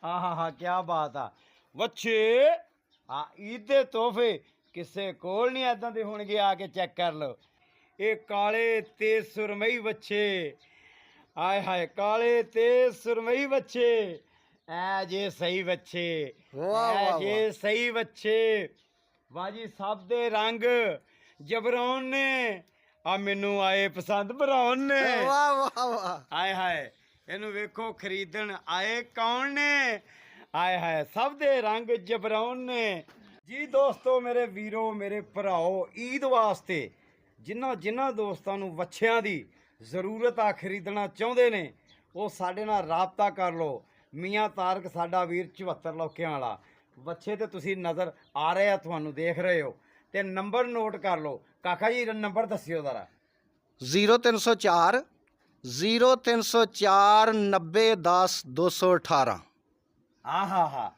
ਆਹਾ ਕੀ ਬਾਤ ਆ। ਵੱਛੇ ਆ ਈਦ ਦੇ ਤੋਹਫੇ ਕਿਸੇ ਕੋਲ ਨਹੀਂ ਐਦਾਂ ਦੇ ਹੋਣਗੇ, ਆ ਕੇ ਚੈੱਕ ਕਰ ਲਓ। ਇਹ ਕਾਲੇ ਤੇ ਸੁਰਮਈ ਵੱਛੇ, ਆਏ ਹਾਏ ਕਾਲੇ ਤੇ ਸੁਰਮਈ ਵੱਛੇ, ਐ ਜੇ ਸਹੀ ਵੱਛੇ, ਵਾਹ ਐ ਵਾਹ ਜੇ ਸਹੀ ਵੱਛੇ। ਵਾਹ ਜੀ, ਸਭ ਦੇ ਰੰਗ ਜਬਰੌਨ ਨੇ, ਆ ਮੈਨੂੰ ਆਏ ਪਸੰਦ ਬਰਾਉਨ ਨੇ। ਵਾਹ ਵਾਹ ਵਾਹ। ਆਏ ਹਾਏ, ਇਹਨੂੰ ਵੇਖੋ ਖਰੀਦਣ ਆਏ ਕੌਣ ਨੇ। ਆਏ ਹਾਏ, ਸਭ ਦੇ ਰੰਗ ਜਬਰੌਨ ਨੇ ਜੀ। ਦੋਸਤੋ ਮੇਰੇ ਵੀਰੋ, ਮੇਰੇ ਭਰਾਓ, ਈਦ ਵਾਸਤੇ ਜਿਨ੍ਹਾਂ ਦੋਸਤਾਂ ਨੂੰ ਵੱਛਿਆਂ ਦੀ ਜ਼ਰੂਰਤ ਆ, ਖਰੀਦਣਾ ਚਾਹੁੰਦੇ ਨੇ, ਉਹ ਸਾਡੇ ਨਾਲ ਰਾਬਤਾ ਕਰ ਲਓ। ਮੀਆਂ ਤਾਰਕ ਸਾਡਾ ਵੀਰ 74 ਲੋਕਿਆਂ ਵਾਲਾ। ਵੱਛੇ ਤੇ ਤੁਸੀਂ ਨਜ਼ਰ ਆ ਰਹੇ ਆ, ਤੁਹਾਨੂੰ ਦੇਖ ਰਹੇ ਹੋ, ਤੇ ਨੰਬਰ ਨੋਟ ਕਰ ਲਓ। ਕਾਕਾ ਜੀ ਨੰਬਰ ਦੱਸਿਓ ਜ਼ਰਾ। 0304 0304 90 10 218। ਆਹਾ ਹਾ,